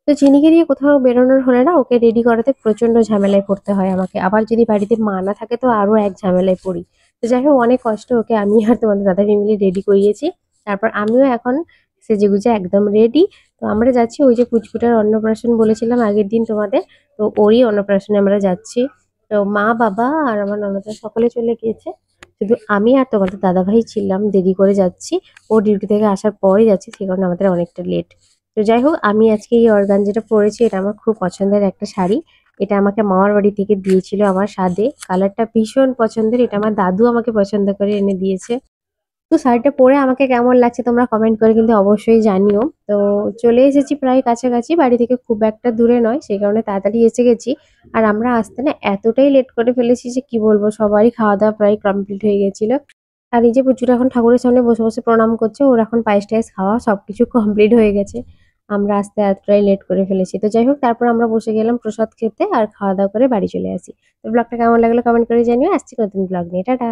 তো চিনিকে নিয়ে কোথাও বেরোনোর হলে না ওকে রেডি করাতে প্রচন্ড ঝামেলায় পড়তে হয় আমাকে। আবার যদি বাড়িতে মা না থাকে তো আরো এক ঝামেলায় পড়ি। তো যাই হোক অনেক কষ্ট ওকে আমি আর তোমাদের দাদাভাই মিলে রেডি করিয়েছি। তারপর আমিও এখন সেজেগুজে একদম রেডি। তো আমরা যাচ্ছি ওই যে পুচকুটার অন্নপ্রাশন বলেছিলাম আগের দিন তোমাদের, তো ওরই অন্নপ্রাশনে আমরা যাচ্ছি। তো মা বাবা আর আমার ননদরা সকলে চলে গিয়েছে, শুধু আমি আর তোমাদের দাদাভাই ছিলাম দেরি করে যাচ্ছি। ও ডিউটি থেকে আসার পরে যাচ্ছি, সে কারণে আমাদের অনেকটা লেট। তো যাই হোক আমি আজকে এই অর্গানজাটা পরেছি, এটা আমার খুব পছন্দের একটা শাড়ি। এটা আমাকে মামার বাড়ি থেকে দিয়েছিল আমার সাধে, কালারটা ভীষণ পছন্দের, এটা আমার দাদু আমাকে পছন্দ করে এনে দিয়েছে। তো শাড়িটা পরে আমাকে কেমন লাগছে তোমরা কমেন্ট করে কিন্তু অবশ্যই জানিও। তো চলে এসেছি প্রায় কাছাকাছি, বাড়ি থেকে খুব একটা দূরে নয়, সেই কারণে তাড়াতাড়ি এসে গেছি। আর আমরা আসতে না এতটাই লেট করে ফেলেছি যে কি বলবো, সবারই খাওয়া দাওয়া প্রায় কমপ্লিট হয়ে গেছিল। আর এই যে পুচুটা এখন ঠাকুরের সামনে বসে বসে প্রণাম করছে, ওর এখন পায়েস টায়েস খাওয়া সবকিছু কমপ্লিট হয়ে গেছে। আমরা আসতে এতটাই লেট করে ফেলেছি। তো যাই হোক তারপর আমরা বসে গেলাম প্রসাদ খেতে আর খাওয়া দাওয়া করে বাড়ি চলে আসি। তো ব্লগটা কেমন লাগলো কমেন্ট করে জানিও। আসছি নতুন ব্লগ নিয়ে, টাটা।